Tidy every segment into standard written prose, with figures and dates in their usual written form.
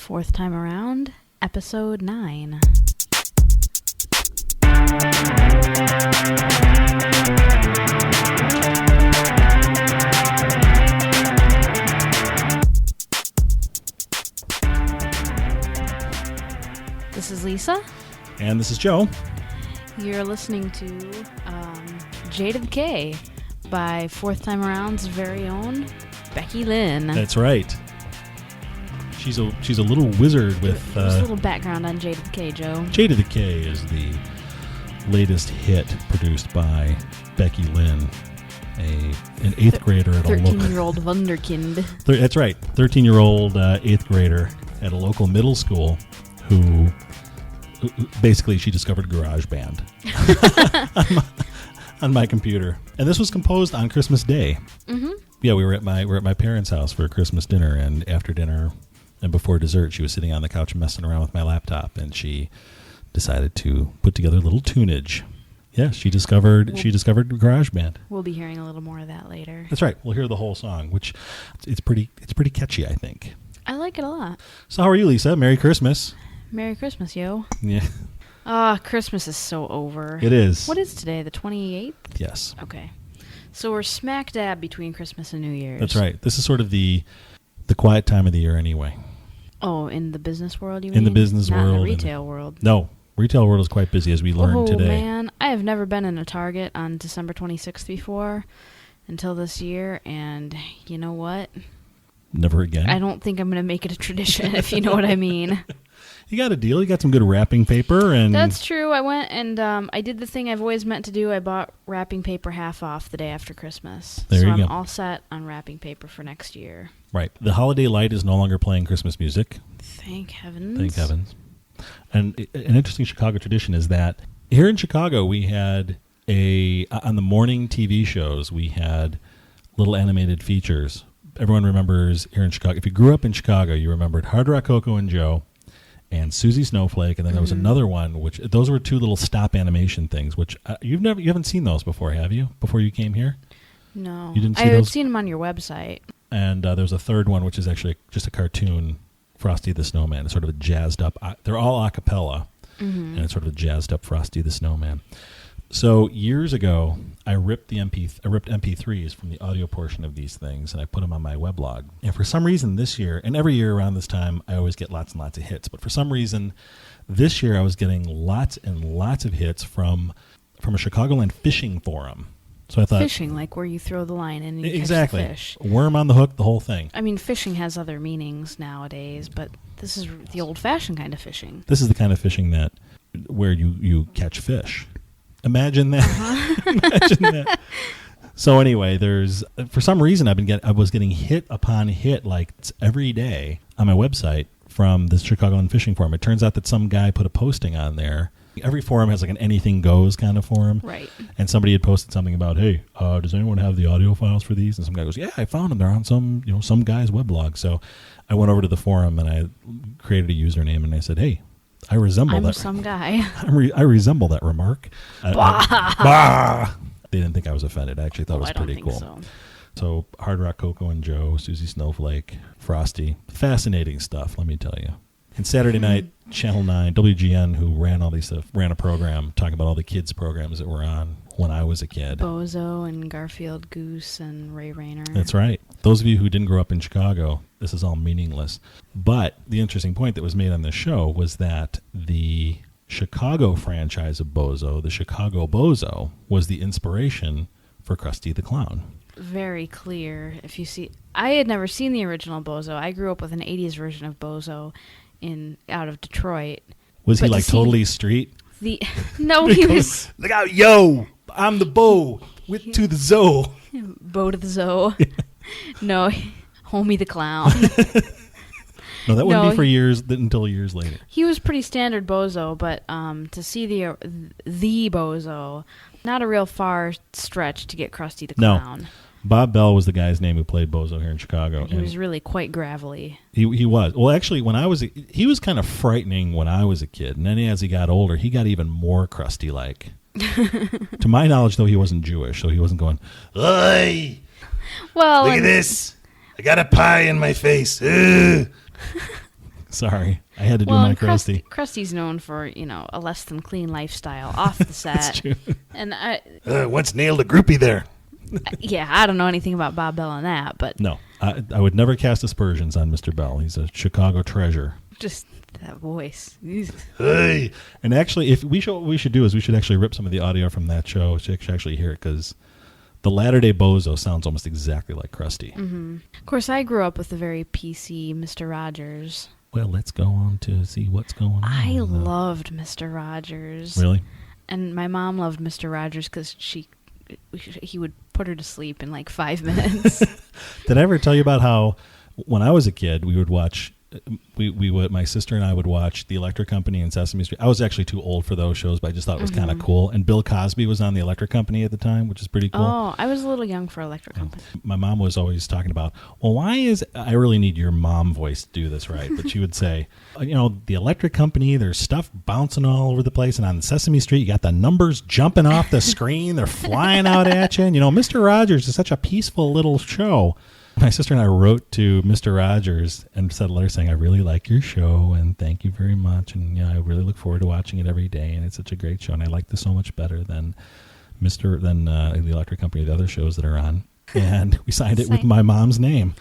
Fourth time around, episode 9. This is Lisa. And this is Joe. You're listening to J to the K by Fourth Time Around's very own Becky Lynn. That's right. She's a little wizard with... Just a little background on J to the K, Joe. J to the K is the latest hit produced by Becky Lynn, an 8th grader at a local... 13-year-old wunderkind. That's right. 13-year-old 8th grader at a local middle school who basically she discovered GarageBand on my computer. And this was composed on Christmas Day. Mm-hmm. Yeah, we were at my parents' house for Christmas dinner, and after dinner and before dessert, she was sitting on the couch messing around with my laptop, and she decided to put together a little tunage. Yeah, she discovered GarageBand. We'll be hearing a little more of that later. That's right. We'll hear the whole song, which it's pretty catchy, I think. I like it a lot. So how are you, Lisa? Merry Christmas. Merry Christmas, yo. Yeah. Christmas is so over. It is. What is today, the 28th? Yes. Okay. So we're smack dab between Christmas and New Year's. That's right. This is sort of the quiet time of the year anyway. Oh, in the business world, you mean? In the business Not world. in the retail world. No. Retail world is quite busy, as we learned today. Oh, man. I have never been in a Target on December 26th before until this year, and you know what? Never again? I don't think I'm going to make it a tradition, if you know what I mean. You got a deal. You got some good wrapping paper. And That's true. I went and I did the thing I've always meant to do. I bought wrapping paper half off the day after Christmas. There so you go. I'm all set on wrapping paper for next year. Right. The holiday light is no longer playing Christmas music. Thank heavens. Thank heavens. And an interesting Chicago tradition is that here in Chicago we had on the morning TV shows, we had little animated features. Everyone remembers here in Chicago. If you grew up in Chicago, you remembered Hardrock, Coco, and Joe, and Susie Snowflake, and then there was another one, which those were two little stop animation things. Which you haven't seen those before, have you? Before you came here? No, you didn't see I had those? seen them on your website. And there's a third one, which is actually just a cartoon, Frosty the Snowman. It's sort of a jazzed up. They're all a cappella, and it's sort of a jazzed up Frosty the Snowman. So years ago, I ripped MP3s from the audio portion of these things, and I put them on my weblog. And for some reason this year, and every year around this time, I always get lots and lots of hits. But for some reason, this year I was getting lots and lots of hits from a Chicagoland fishing forum. So I thought Fishing, like where you throw the line in and you exactly catch the fish. Worm on the hook, the whole thing. I mean, fishing has other meanings nowadays, but this is the old-fashioned kind of fishing. This is the kind of fishing where you catch fish. Imagine that. Uh-huh. Imagine that. So anyway, for some reason I was getting hit upon hit like every day on my website from the Chicagoland Fishing Forum. It turns out that some guy put a posting on there. Every forum has like an anything goes kind of forum. Right. And somebody had posted something about, hey, does anyone have the audio files for these? And some guy goes, yeah, I found them. They're on some guy's weblog. So I went over to the forum and I created a username and I said, hey, I resemble that. I'm some guy. I resemble that remark. Bah! They didn't think I was offended. I actually thought it was pretty cool. So Hardrock, Coco, and Joe, Susie Snowflake, Frosty. Fascinating stuff, let me tell you. And Saturday night, Channel 9, WGN, who ran all these stuff, ran a program talking about all the kids' programs that were on when I was a kid. Bozo and Garfield Goose and Ray Rayner. That's right. Those of you who didn't grow up in Chicago, this is all meaningless. But the interesting point that was made on this show was that the Chicago franchise of Bozo, the Chicago Bozo, was the inspiration for Krusty the Clown. Very clear. If you see, I had never seen the original Bozo. I grew up with an 80s version of Bozo out of Detroit. Was he like totally street? No, he was. Look out, yo! I'm the Bo to the Zo. Bo to the Zo. No, Homie the Clown. No, that wouldn't be for years until years later. He was pretty standard Bozo, but to see the Bozo, not a real far stretch to get Krusty the Clown. No. Bob Bell was the guy's name who played Bozo here in Chicago. He was really quite gravelly. He was. Well, actually, he was kind of frightening when I was a kid. And then as he got older, he got even more Krusty-like. To my knowledge, though, he wasn't Jewish, so he wasn't going, "Oi! Well, look at this. I got a pie in my face." So Sorry, I had to do my Krusty. Krusty's known for, a less than clean lifestyle off the set. That's true. And once nailed a groupie there. I don't know anything about Bob Bell and that, but no, I would never cast aspersions on Mr. Bell. He's a Chicago treasure. Just that voice. Hey, and actually, what we should do is we should actually rip some of the audio from that show so you can actually hear it, because the latter-day bozo sounds almost exactly like Krusty. Mm-hmm. Of course, I grew up with the very PC Mr. Rogers. Well, let's go on to see what's going on. I loved Mr. Rogers. Really? And my mom loved Mr. Rogers because he would put her to sleep in like 5 minutes. Did I ever tell you about how when I was a kid, we would watch... my sister and I would watch The Electric Company and Sesame Street. I was actually too old for those shows, but I just thought it was kind of cool. And Bill Cosby was on The Electric Company at the time, which is pretty cool. Oh, I was a little young for Electric Company. My mom was always talking about, well, I really need your mom voice to do this right. But she would say, The Electric Company, there's stuff bouncing all over the place. And on Sesame Street, you got the numbers jumping off the screen. They're flying out at you. And, Mr. Rogers is such a peaceful little show. My sister and I wrote to Mr. Rogers and sent a letter saying, I really like your show and thank you very much. And I really look forward to watching it every day. And it's such a great show. And I like this so much better than The Electric Company, the other shows that are on. And we signed it with my mom's name.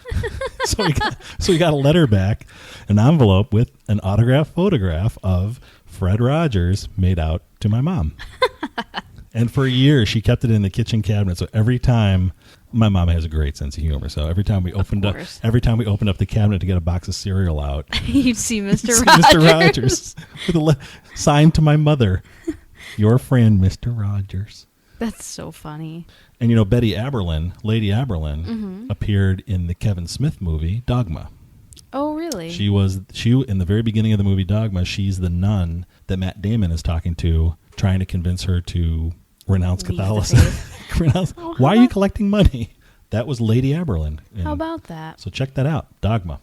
So we got a letter back, an envelope with an autographed photograph of Fred Rogers made out to my mom. And for a year, she kept it in the kitchen cabinet. So every time... My mom has a great sense of humor, so every time we opened up the cabinet to get a box of cereal out, you'd see Mr. Rogers. Mr. Rogers with a sign to my mother, your friend, Mr. Rogers. That's so funny. And Lady Aberlin, appeared in the Kevin Smith movie Dogma. Oh, really? She in the very beginning of the movie Dogma. She's the nun that Matt Damon is talking to, trying to convince her to renounce Catholicism. Why are you collecting money? That was Lady Aberlin. How about that? So check that out. Dogma.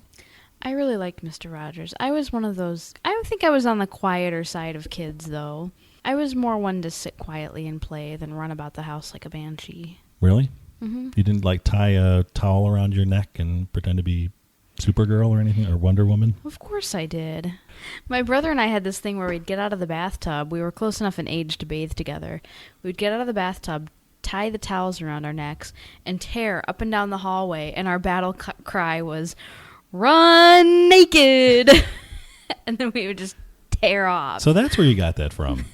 I really liked Mr. Rogers. I was one of those... I don't think I was on the quieter side of kids, though. I was more one to sit quietly and play than run about the house like a banshee. Really? Mm-hmm. You didn't tie a towel around your neck and pretend to be Supergirl or anything, or Wonder Woman? Of course I did. My brother and I had this thing where we'd get out of the bathtub. We were close enough in age to bathe together. We'd get out of the bathtub, tie the towels around our necks, and tear up and down the hallway, and our battle cry was, "Run naked!" And then we would just tear off. So that's where you got that from.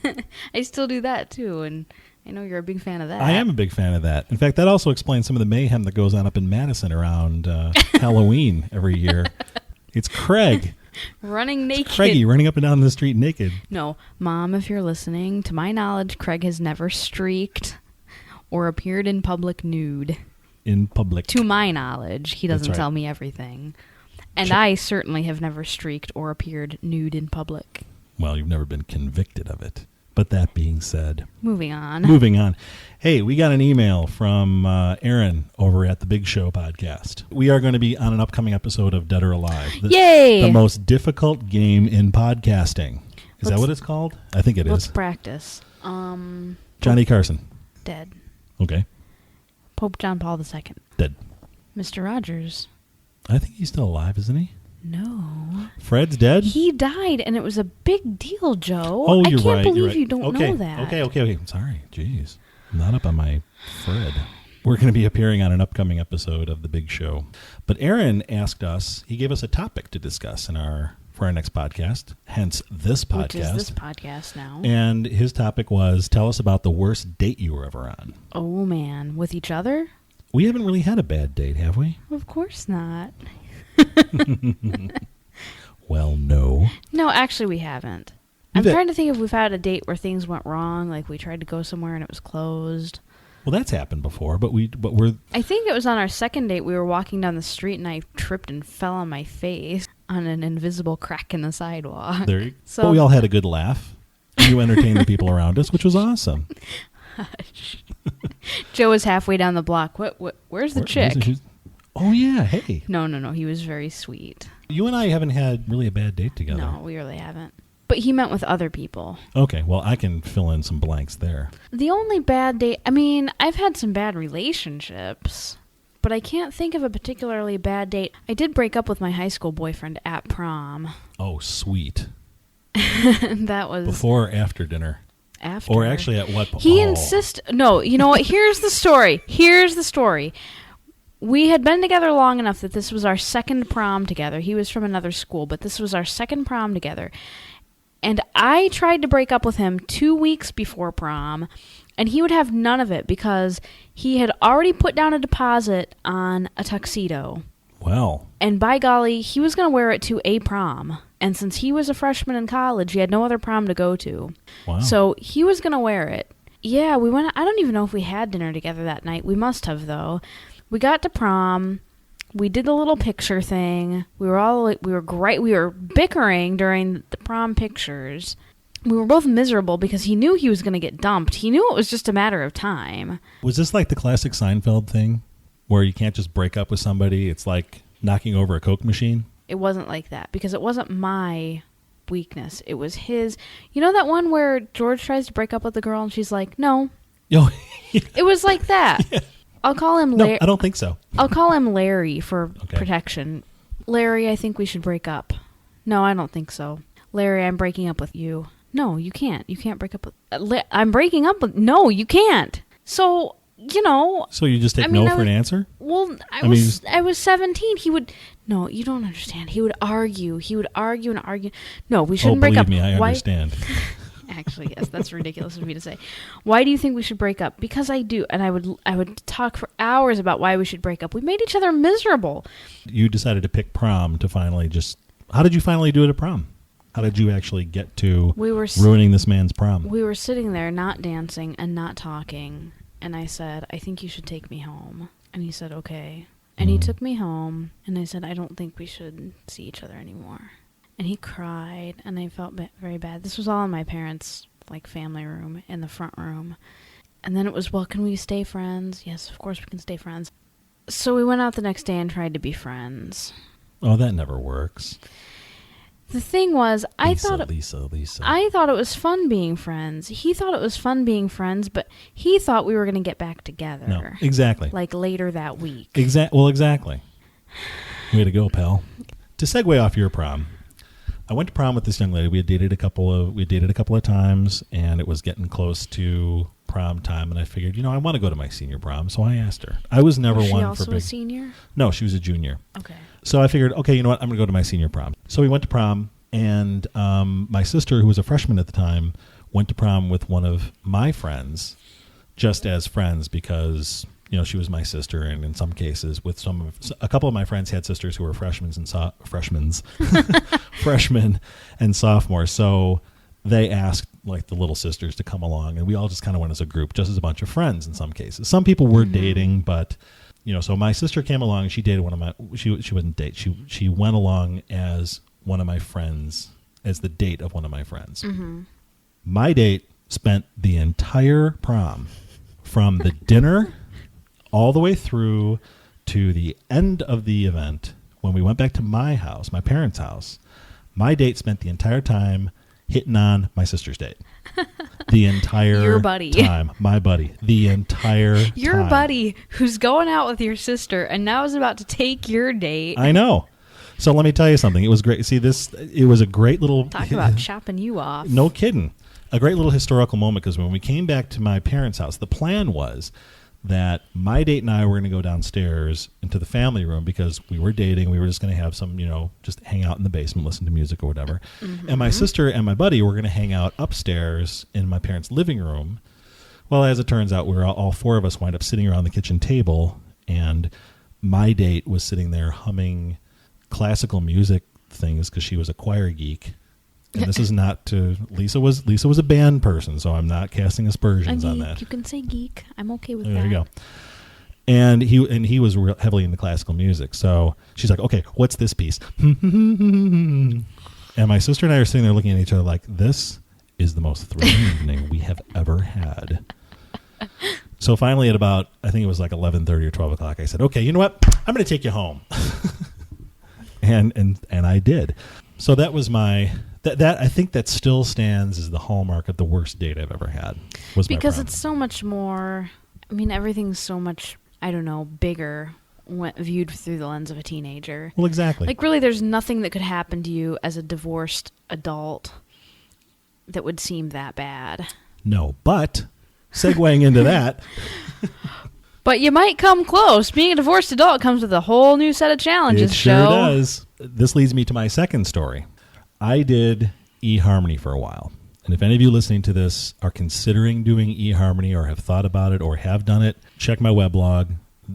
I still do that, too, and I know you're a big fan of that. I am a big fan of that. In fact, that also explains some of the mayhem that goes on up in Madison around Halloween every year. It's Craig. Running naked. Craigie running up and down the street naked. No, Mom, if you're listening, to my knowledge, Craig has never streaked or appeared in public nude. In public. To my knowledge. He doesn't tell me everything. And I certainly have never streaked or appeared nude in public. Well, you've never been convicted of it. But that being said... Moving on. Hey, we got an email from Aaron over at the Big Show podcast. We are going to be on an upcoming episode of Dead or Alive. Yay! The most difficult game in podcasting. Is that what it's called? I think it is. Let's practice. Johnny Carson. Dead. Okay. Pope John Paul II. Dead. Mr. Rogers. I think he's still alive, isn't he? No. Fred's dead? He died, and it was a big deal, Joe. Oh, you're right. I can't believe right. you don't know that. Okay. I'm sorry. Jeez. I'm not up on my Fred. We're going to be appearing on an upcoming episode of The Big Show. But Aaron asked us, he gave us a topic to discuss for our next podcast, hence this podcast. Which is this podcast now. And his topic was, tell us about the worst date you were ever on. Oh, man. With each other? We haven't really had a bad date, have we? Of course not. Well, no. No, actually, we haven't. I'm trying to think if we've had a date where things went wrong, like we tried to go somewhere and it was closed. Well, that's happened before, but we're... I think it was on our second date. We were walking down the street and I tripped and fell on my face on an invisible crack in the sidewalk. But we all had a good laugh. You entertained the people around us, which was awesome. Hush. Joe was halfway down the block. Where's the chick? Oh, yeah. Hey. No. He was very sweet. You and I haven't had really a bad date together. No, we really haven't. But he meant with other people. Okay. Well, I can fill in some blanks there. The only bad date... I mean, I've had some bad relationships, but I can't think of a particularly bad date. I did break up with my high school boyfriend at prom. Oh, sweet. That was... Before or after dinner? After. Or actually at what point? He insisted... No, you know what? Here's the story. We had been together long enough that this was our second prom together. He was from another school, but this was our second prom together. And I tried to break up with him 2 weeks before prom, and he would have none of it because he had already put down a deposit on a tuxedo. Well. And by golly, he was going to wear it to a prom. And since he was a freshman in college, he had no other prom to go to. Wow. So he was going to wear it. Yeah, we went. I don't even know if we had dinner together that night. We must have, though. We got to prom. We did the little picture thing. We were great. We were bickering during the prom pictures. We were both miserable because he knew he was going to get dumped. He knew it was just a matter of time. Was this like the classic Seinfeld thing where you can't just break up with somebody? It's like knocking over a Coke machine? It wasn't like that because it wasn't my weakness. It was his. You know that one where George tries to break up with the girl and she's like, no. Yo, It was like that. Yeah. I'll call him Larry. No, I don't think so. I'll call him Larry for protection. Larry, I think we should break up. No, I don't think so. Larry, I'm breaking up with you. No, you can't. You can't break up with... I'm breaking up with... No, you can't. So, you know... So you just take no for an answer? Well, I was 17. He would... No, you don't understand. He would argue. He would argue and argue. No, we shouldn't break up. Believe me, I understand. Actually, yes, that's ridiculous of me to say. Why do you think we should break up? Because I do, and I would talk for hours about why we should break up. We made each other miserable. You decided to pick prom to finally just... How did you finally do it at prom? How did you actually get to ruining this man's prom? We were sitting there not dancing and not talking, and I said, I think you should take me home. And he said, okay. And he took me home, and I said, I don't think we should see each other anymore. And he cried, and I felt very bad. This was all in my parents' family room, in the front room. And then it was, well, can we stay friends? Yes, of course we can stay friends. So we went out the next day and tried to be friends. Oh, that never works. The thing was, Lisa. I thought it was fun being friends. He thought it was fun being friends, but he thought we were going to get back together. No, exactly. Later that week. Exactly. Way to go, pal. To segue off your prom, I went to prom with this young lady. We had dated a couple of times, and it was getting close to prom time. And I figured, I want to go to my senior prom, so I asked her. I was never one for big. Was she also a senior? No, she was a junior. Okay. So I figured, okay, you know what? I'm going to go to my senior prom. So we went to prom, and my sister, who was a freshman at the time, went to prom with one of my friends, just as friends, because she was my sister, and in some cases, a couple of my friends had sisters who were freshmen and sophomores. So they asked the little sisters to come along, and we all just kind of went as a group, just as a bunch of friends. In some cases, some people were dating, but so my sister came along. She dated one of my. She wouldn't date. She went along as one of my friends, as the date of one of my friends. Mm-hmm. My date spent the entire prom, from the dinner all the way through to the end of the event. When we went back to my house, my parents' house, my date spent the entire time hitting on my sister's date. The entire your buddy. Time. My buddy. The entire your time. Buddy who's going out with your sister and now is about to take your date. I know. So let me tell you something. It was great. See, it was a great little... Talk about chopping you off. No kidding. A great little historical moment, because when we came back to my parents' house, the plan was that my date and I were going to go downstairs into the family room because we were dating. We were just going to have some, just hang out in the basement, listen to music or whatever. Mm-hmm. And my sister and my buddy were going to hang out upstairs in my parents' living room. Well, as it turns out, all four of us wind up sitting around the kitchen table, and my date was sitting there humming classical music things because she was a choir geek. And this is not to... Lisa was a band person, so I'm not casting aspersions on that. You can say geek. I'm okay with that. There you go. And he was heavily into classical music. So she's like, okay, what's this piece? And my sister and I are sitting there looking at each other like, this is the most thrilling evening we have ever had. So finally at about, I think it was 11:30 or 12 o'clock, I said, okay, you know what? I'm going to take you home. and I did. So that was my... That I think that still stands as the hallmark of the worst date I've ever had. Because it's so much more. I mean, everything's so much, I don't know, bigger viewed through the lens of a teenager. Well, exactly. Like, really, there's nothing that could happen to you as a divorced adult that would seem that bad. No, but segueing into that. But you might come close. Being a divorced adult comes with a whole new set of challenges. It sure does. This leads me to my second story. I did eHarmony for a while. And if any of you listening to this are considering doing eHarmony or have thought about it or have done it, check my weblog.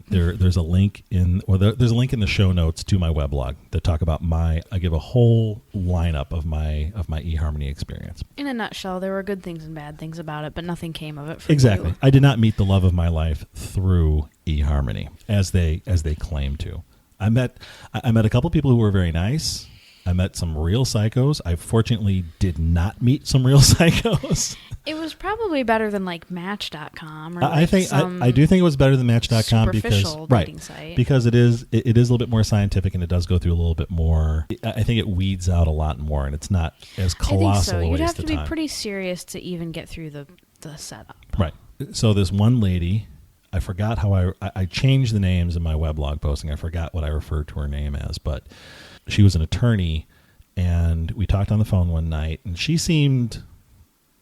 There's a link there's a link in the show notes to my weblog that talk about I give a whole lineup of my eHarmony experience. In a nutshell, there were good things and bad things about it, but nothing came of it for Exactly. you. I did not meet the love of my life through eHarmony as they claim to. I met a couple people who were very nice. I met some real psychos. I fortunately did not meet some real psychos. It was probably better than like Match.com. Or I do think it was better than Match.com because it is a little bit more scientific and it does go through a little bit more. I think it weeds out a lot more and it's not as colossal a waste of time. You'd have to be pretty serious to even get through the setup. Right. So this one lady, I forgot how I changed the names in my weblog posting. I forgot what I referred to her name as, but she was an attorney, and we talked on the phone one night, and she seemed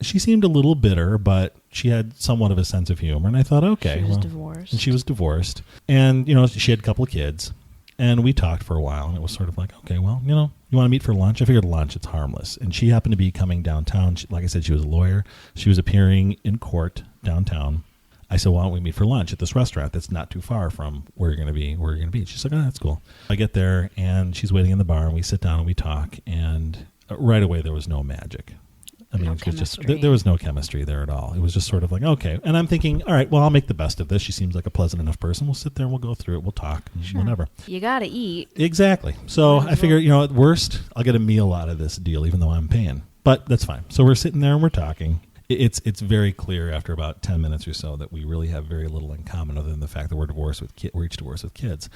a little bitter, but she had somewhat of a sense of humor. And I thought, okay, she was divorced. And she was divorced, and she had a couple of kids, and we talked for a while, and it was sort of like, okay, well, you want to meet for lunch? I figured lunch, it's harmless. And she happened to be coming downtown. Like I said, she was a lawyer. She was appearing in court downtown. I said, why don't we meet for lunch at this restaurant that's not too far from where you're going to be. She's like, oh, that's cool. I get there, and she's waiting in the bar, and we sit down and we talk, and right away there was no magic. I mean, it was just there was no chemistry there at all. It was just sort of like, okay. And I'm thinking, all right, well, I'll make the best of this. She seems like a pleasant enough person. We'll sit there and we'll go through it. We'll talk, whatever. You got to eat. Exactly. So I figure, at worst, I'll get a meal out of this deal, even though I'm paying. But that's fine. So we're sitting there and we're talking. It's very clear after about 10 minutes or so that we really have very little in common other than the fact that we're each divorced with kids.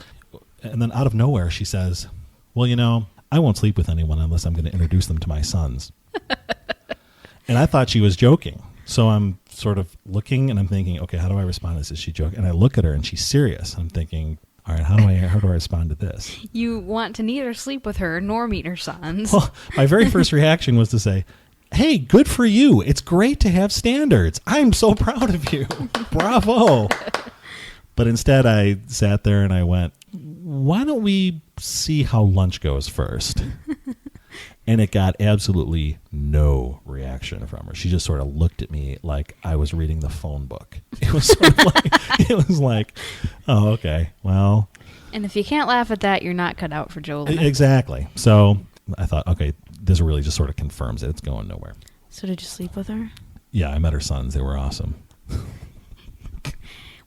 And then out of nowhere, she says, well, I won't sleep with anyone unless I'm going to introduce them to my sons. And I thought she was joking. So I'm sort of looking and I'm thinking, okay, how do I respond to this? Is she joking? And I look at her and she's serious. I'm thinking, all right, how do I respond to this? You want to neither sleep with her nor meet her sons. Well, my very first reaction was to say, hey, good for you. It's great to have standards. I'm so proud of you. Bravo. But instead I sat there and I went, why don't we see how lunch goes first? And it got absolutely no reaction from her. She just sort of looked at me like I was reading the phone book. It was sort of like, oh, okay, well. And if you can't laugh at that, you're not cut out for Jolene. Exactly. So I thought, okay, this really just sort of confirms it. It's going nowhere. So did you sleep with her? Yeah, I met her sons. They were awesome.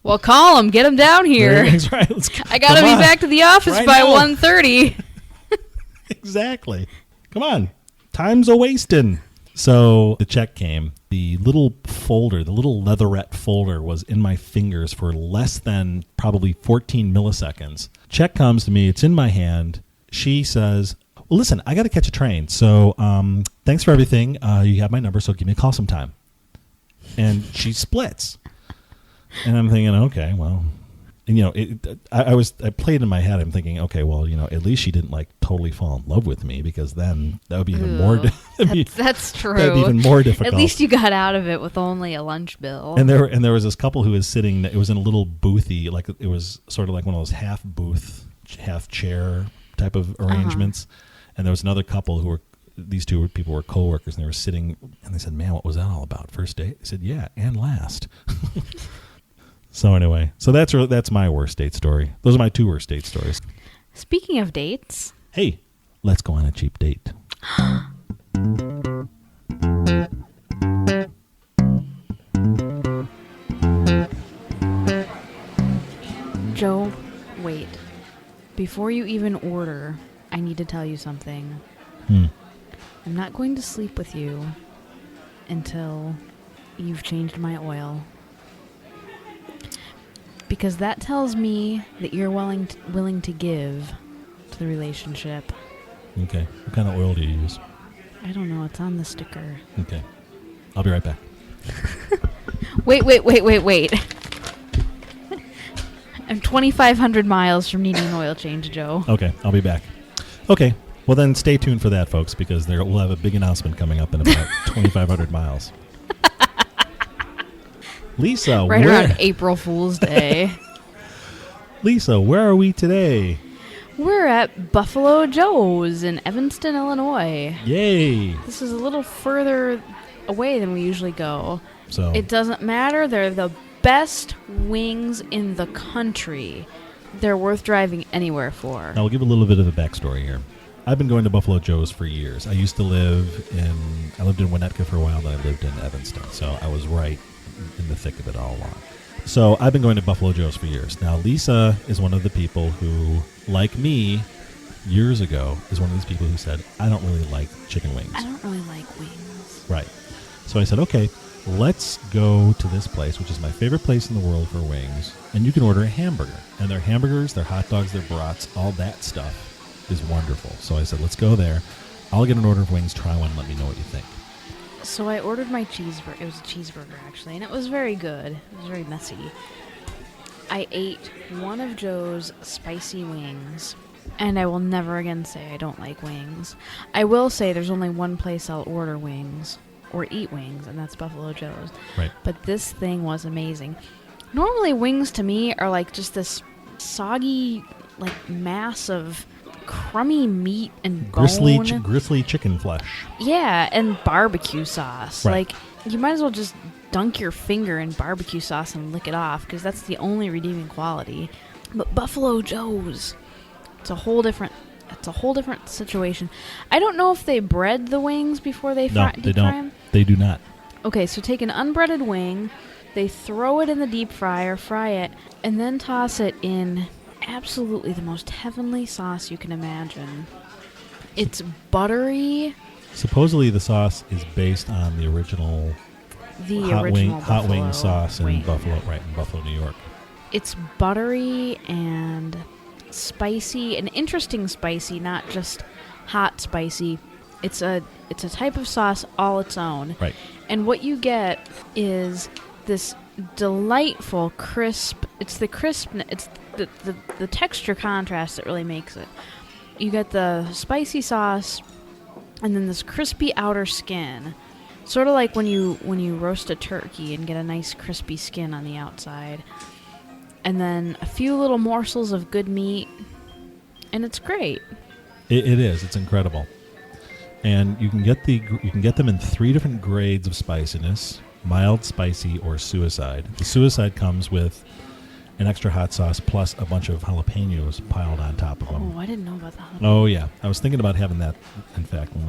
Well, call them. Get them down here. That's right. I got to be back to the office right by 1:30. Exactly. Come on. Time's a-wasting. So the check came. The little folder, the little leatherette folder was in my fingers for less than probably 14 milliseconds. Check comes to me. It's in my hand. She says, well, listen, I got to catch a train. So thanks for everything. You have my number, so give me a call sometime. And she splits. And I'm thinking, okay, well, I played in my head. I'm thinking, okay, well, at least she didn't totally fall in love with me because then that would be even more. That's true. That'd be even more difficult. At least you got out of it with only a lunch bill. And there was this couple who was sitting. It was in a little boothy, it was sort of like one of those half booth, half chair type of arrangements. And there was another couple these two people were coworkers, and they were sitting. And they said, "Man, what was that all about? First date?" I said, "Yeah, and last." So anyway, that's my worst date story. Those are my two worst date stories. Speaking of dates. Hey, let's go on a cheap date. Joe, wait. Before you even order, I need to tell you something. I'm not going to sleep with you until you've changed my oil. Because that tells me that you're willing to give to the relationship. Okay. What kind of oil do you use? I don't know. It's on the sticker. Okay. I'll be right back. Wait. I'm 2,500 miles from needing an oil change, Joe. Okay, I'll be back. Okay, well then stay tuned for that, folks, because we'll have a big announcement coming up in about 2,500 miles. Lisa, right around April Fool's Day. Lisa, where are we today? We're at Buffalo Joe's in Evanston, Illinois. Yay! This is a little further away than we usually go. So it doesn't matter. They're the best wings in the country. They're worth driving anywhere for. Now, we'll give a little bit of a backstory here. I've been going to Buffalo Joe's for years. I lived in Winnetka for a while, then I lived in Evanston. So I was right in the thick of it all along. So I've been going to Buffalo Joe's for years. Now, Lisa is one of the people who, like me, years ago, is one of these people who said, I don't really like chicken wings. I don't really like wings. Right. So I said, okay, let's go to this place, which is my favorite place in the world for wings, and you can order a hamburger. And their hamburgers, their hot dogs, their brats, all that stuff is wonderful. So I said, let's go there. I'll get an order of wings, try one, let me know what you think. So I ordered my cheeseburger. It was a cheeseburger, actually, and it was very good. It was very messy. I ate one of Joe's spicy wings, and I will never again say I don't like wings. I will say there's only one place I'll order wings or eat wings, and that's Buffalo Joe's. Right. But this thing was amazing. Normally, wings to me are like just this soggy, like mass of crummy meat and bone. Gristly chicken flesh. Yeah, and barbecue sauce. Right. Like, you might as well just dunk your finger in barbecue sauce and lick it off, because that's the only redeeming quality. But Buffalo Joe's, it's a whole different situation. I don't know if they bread the wings before they fry. No, they don't. Them. They do not. Okay, so take an unbreaded wing, they throw it in the deep fryer, fry it, and then toss it in absolutely the most heavenly sauce you can imagine. It's buttery. Supposedly the sauce is based on the original hot wing sauce in Buffalo, right, in Buffalo, New York. It's buttery and spicy, an interesting spicy, not just hot spicy. It's a type of sauce all its own. Right. And what you get is this delightful crisp. It's the crispness. It's the texture contrast that really makes it. You get the spicy sauce, and then this crispy outer skin, sort of like when you roast a turkey and get a nice crispy skin on the outside, and then a few little morsels of good meat, and it's great. It is. It's incredible. And you can get them in 3 different grades of spiciness: mild, spicy, or suicide. The suicide comes with an extra hot sauce plus a bunch of jalapenos piled on top of them. Oh, I didn't know about the jalapenos. Oh yeah, I was thinking about having that. In fact, when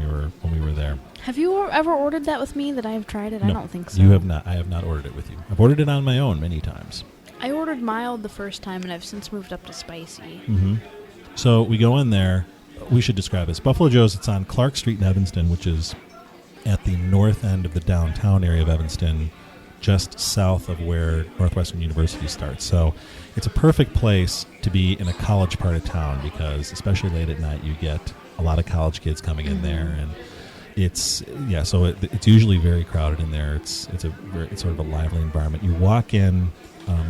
we were there. Have you ever ordered that with me? That I have tried it? No, I don't think so. You have not. I have not ordered it with you. I've ordered it on my own many times. I ordered mild the first time, and I've since moved up to spicy. Mm-hmm. So we go in there. We should describe this. Buffalo Joe's. It's on Clark Street in Evanston, which is at the north end of the downtown area of Evanston, just south of where Northwestern University starts. So it's a perfect place to be in a college part of town, because especially late at night you get a lot of college kids coming in there, and it's usually very crowded in there. It's sort of a lively environment. You walk in,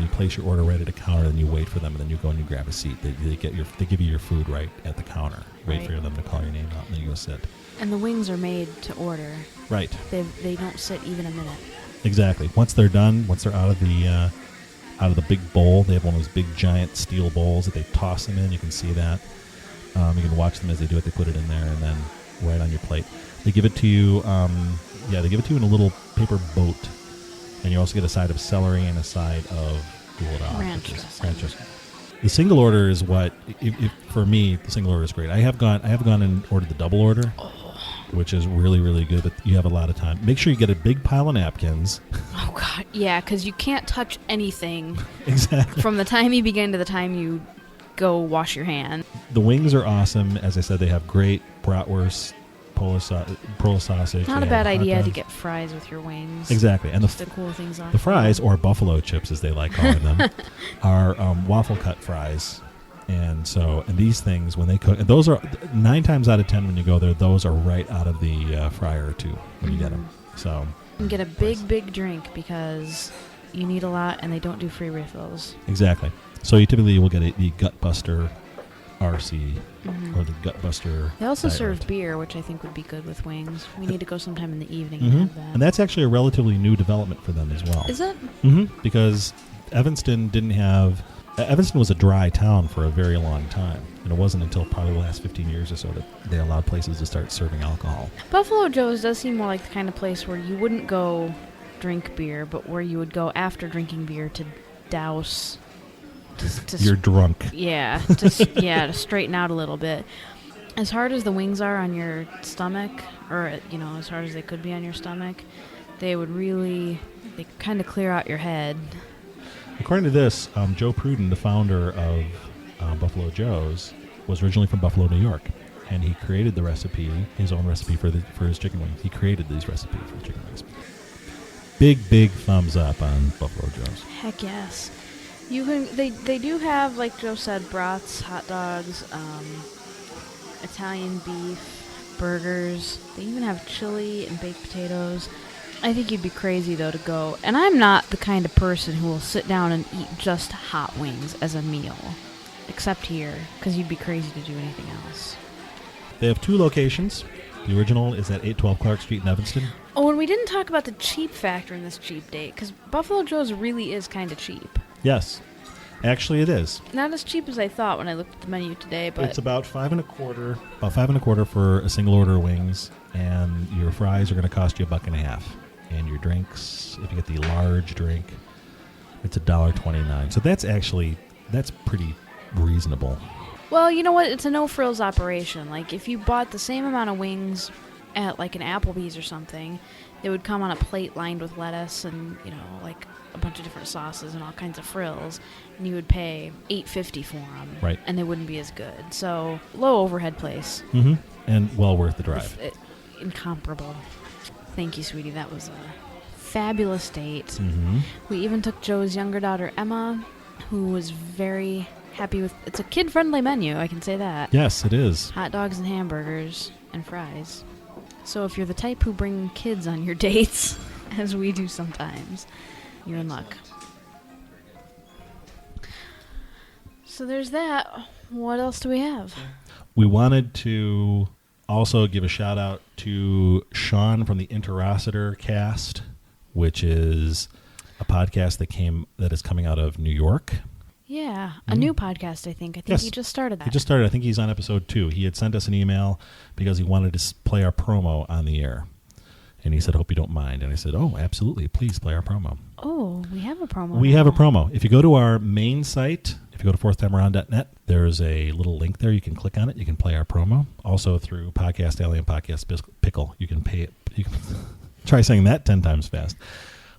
you place your order right at a counter, and you wait for them, and then you go and you grab a seat. They give you your food right at the counter. Wait for them to call your name out, and then you go sit. And the wings are made to order. Right. They don't sit even a minute. Exactly. Once they're done, once they're out of the big bowl, they have one of those big giant steel bowls that they toss them in. You can see that. You can watch them as they do it. They put it in there, and then right on your plate. They give it to you. They give it to you in a little paper boat, and you also get a side of celery and a side of ranch dressing. The single order is what, for me, the single order is great. I have gone and ordered the double order. Which is really, really good, but you have a lot of time. Make sure you get a big pile of napkins. Oh, God. Yeah, because you can't touch anything. Exactly. From the time you begin to the time you go wash your hand. The wings are awesome. As I said, they have great bratwurst, Polish sausage. Not a bad idea to get fries with your wings. Exactly. And the cool things on the fries, or buffalo chips as they like calling them, are waffle cut fries. And these things, when they cook, and those are 9 times out of 10 when you go there, those are right out of the fryer too when you get them. So you can get a big drink because you need a lot, and they don't do free refills. Exactly. So you typically will get the Gutbuster RC or the Gutbuster. They also Direct. serve beer, which I think would be good with wings. We need to go sometime in the evening Mm-hmm. and have that. And that's actually a relatively new development for them as well. Is it? Mm-hmm. Because Evanston didn't have... Evanston was a dry town for a very long time. And it wasn't until probably the last 15 years or so that they allowed places to start serving alcohol. Buffalo Joe's does seem more like the kind of place where you wouldn't go drink beer, but where you would go after drinking beer to douse... You're drunk. Yeah, to straighten out a little bit. As hard as the wings are on your stomach, or as hard as they could be on your stomach, they kind of clear out your head. According to this, Joe Pruden, the founder of Buffalo Joe's, was originally from Buffalo, New York, and he created the recipe, his own recipe for his chicken wings. He created these recipes for chicken wings. Big thumbs up on Buffalo Joe's. Heck yes. They do have, like Joe said, brats, hot dogs, Italian beef, burgers. They even have chili and baked potatoes. I think you'd be crazy, though, to go. And I'm not the kind of person who will sit down and eat just hot wings as a meal. Except here, because you'd be crazy to do anything else. They have 2 locations. The original is at 812 Clark Street in Evanston. Oh, and we didn't talk about the cheap factor in this cheap date, because Buffalo Joe's really is kind of cheap. Yes. Actually, it is. Not as cheap as I thought when I looked at the menu today, but... It's about $5.25 for a single order of wings, and your fries are going to cost you $1.50. And your drinks, if you get the large drink, it's $1.29. So that's pretty reasonable. Well, you know what? It's a no-frills operation. Like, if you bought the same amount of wings at, like, an Applebee's or something, they would come on a plate lined with lettuce and, like a bunch of different sauces and all kinds of frills, and you would pay $8.50 for them. Right. And they wouldn't be as good. So, low overhead place. Mm-hmm. And well worth the drive. Incomparable. Thank you, sweetie. That was a fabulous date. Mm-hmm. We even took Joe's younger daughter, Emma, who was very happy with... It's a kid-friendly menu, I can say that. Yes, it is. Hot dogs and hamburgers and fries. So if you're the type who bring kids on your dates, as we do sometimes, you're in luck. So there's that. What else do we have? We wanted to also give a shout out to Sean from the Interocitor cast, which is a podcast that is coming out of New York. Yeah, a new podcast, I think. Yes. He just started that. He just started. I think he's on episode 2. He had sent us an email because he wanted to play our promo on the air. And he said, hope you don't mind. And I said, oh, absolutely. Please play our promo. Oh, we have a promo. We have a promo. If you go to our main site, if you go to fourthtimearound.net, there's a little link there. You can click on it. You can play our promo. Also through Podcast Alley and Podcast Pickle. You can pay it. You can try saying that 10 times fast.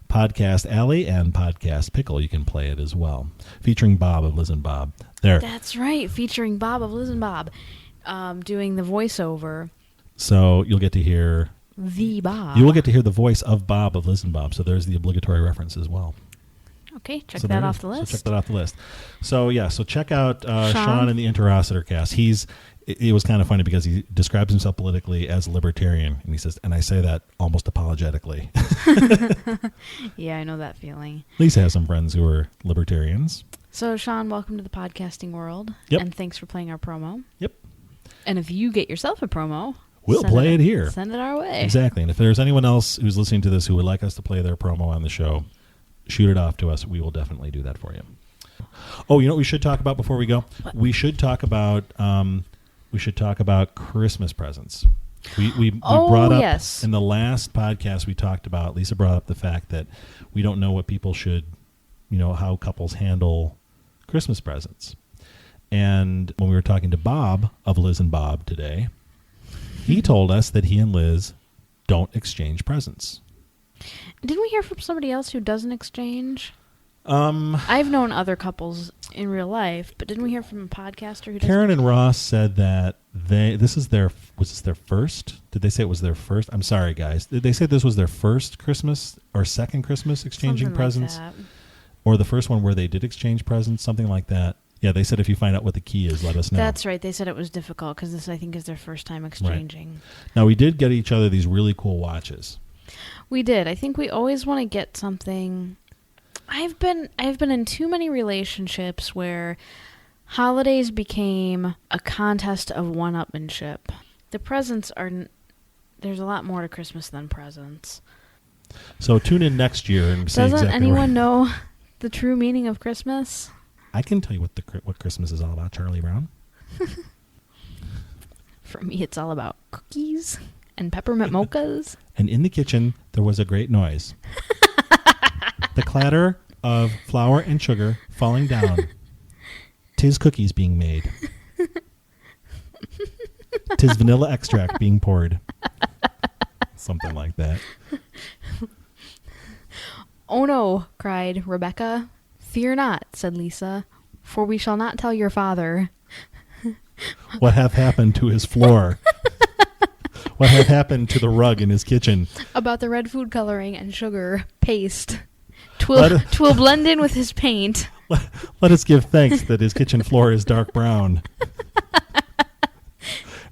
Podcast Alley and Podcast Pickle. You can play it as well. Featuring Bob of Liz and Bob. There. That's right. Featuring Bob of Liz and Bob doing the voiceover. So you'll get to hear... The Bob. You will get to hear the voice of Bob of Liz and Bob. So there's the obligatory reference as well. Okay, check that off the list. So check that off the list. So yeah, so check out Sean in the Interocitor cast. It was kind of funny because he describes himself politically as a libertarian, and he says, and I say that almost apologetically. Yeah, I know that feeling. Lisa has some friends who are libertarians. So Sean, welcome to the podcasting world. Yep. And thanks for playing our promo. Yep. And if you get yourself a promo, we'll play it here. Send it our way. Exactly. And if there's anyone else who's listening to this who would like us to play their promo on the show, shoot it off to us. We will definitely do that for you. Oh, you know what we should talk about before we go? What? We should talk about Christmas presents. We brought up yes. in the last podcast we talked about. Lisa brought up the fact that we don't know what people should, how couples handle Christmas presents. And when we were talking to Bob of Liz and Bob today, he told us that he and Liz don't exchange presents. Didn't we hear from somebody else who doesn't exchange? I've known other couples in real life, but didn't we hear from a podcaster who doesn't? Karen and Ross said that was this their first? Did they say it was their first? I'm sorry, guys. Did they say this was their first Christmas or second Christmas exchanging Something presents? like that. Or the first one where they did exchange presents, something like that. Yeah, they said if you find out what the key is, let us know. That's right. They said it was difficult because this, I think, is their first time exchanging. Right. Now, we did get each other these really cool watches. We did. I think we always want to get something I've been in too many relationships where holidays became a contest of one-upmanship. The presents are... There's a lot more to Christmas than presents. So tune in next year and see Doesn't exactly anyone know the true meaning of Christmas? I can tell you what Christmas is all about, Charlie Brown. For me, it's all about cookies and peppermint mochas. And in the kitchen, there was a great noise. The clatter of flour and sugar falling down. 'Tis cookies being made. 'Tis vanilla extract being poured. Something like that. "Oh no," cried Rebecca. "Fear not," said Lisa, "for we shall not tell your father." What hath happened to his floor? What hath happened to the rug in his kitchen? About the red food coloring and sugar paste. 'Twill blend in with his paint. Let us give thanks that his kitchen floor is dark brown.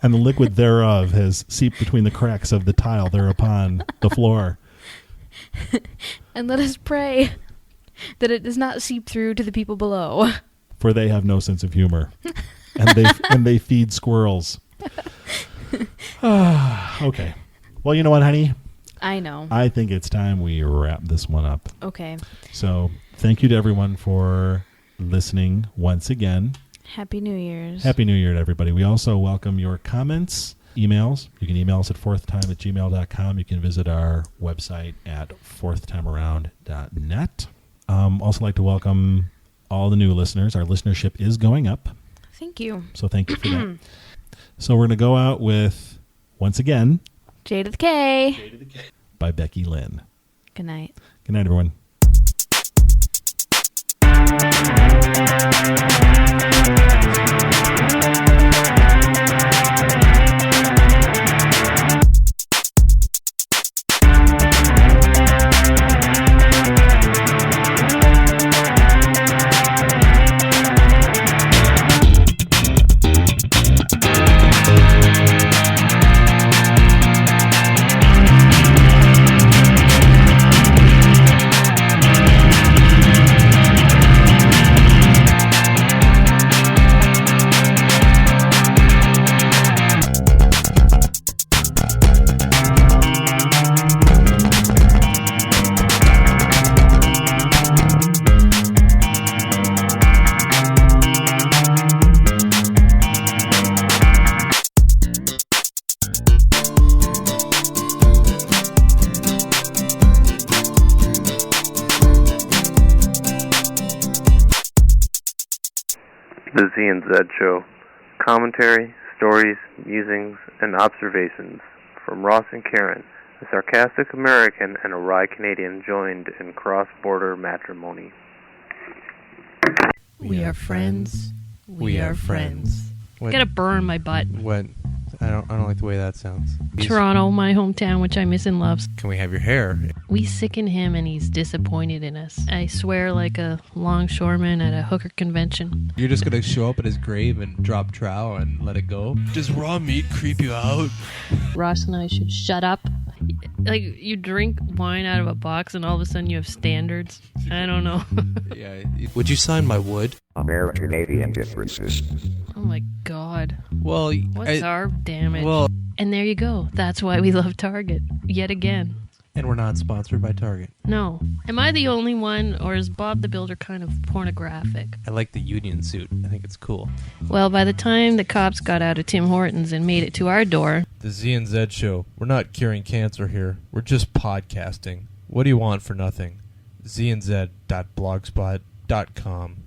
And the liquid thereof has seeped between the cracks of the tile thereupon the floor. And let us pray that it does not seep through to the people below. For they have no sense of humor. And they feed squirrels. Okay. Well, you know what, honey? I know. I think it's time we wrap this one up. Okay. So thank you to everyone for listening once again. Happy New Year's. Happy New Year to everybody. We also welcome your comments, emails. You can email us at fourthtime@gmail.com. You can visit our website at fourthtimearound.net. Also like to welcome all the new listeners. Our listenership is going up. Thank you. So thank you for that. So we're going to go out with, once again, J to the K. J to the K by Becky Lynn. Good night. Good night, everyone. The Z and Z Show. Commentary, stories, musings, and observations from Ross and Karen, a sarcastic American and a wry Canadian joined in cross-border matrimony. We are friends. We are friends. What? Get a burn my butt. What? I don't like the way that sounds. Toronto, my hometown, which I miss and love. Can we have your hair? We sicken him and he's disappointed in us. I swear like a longshoreman at a hooker convention. You're just gonna show up at his grave and drop trow and let it go? Does raw meat creep you out? Ross and I should shut up. Like, you drink wine out of a box and all of a sudden you have standards. I don't know. Yeah. Would you sign my wood? American-Canadian differences. Oh my God. Well, What's our damage? Well, and there you go. That's why we love Target. Yet again. And we're not sponsored by Target. No. Am I the only one, or is Bob the Builder kind of pornographic? I like the union suit. I think it's cool. Well, by the time the cops got out of Tim Hortons and made it to our door... The Z and Z Show. We're not curing cancer here. We're just podcasting. What do you want for nothing? zandz.blogspot.com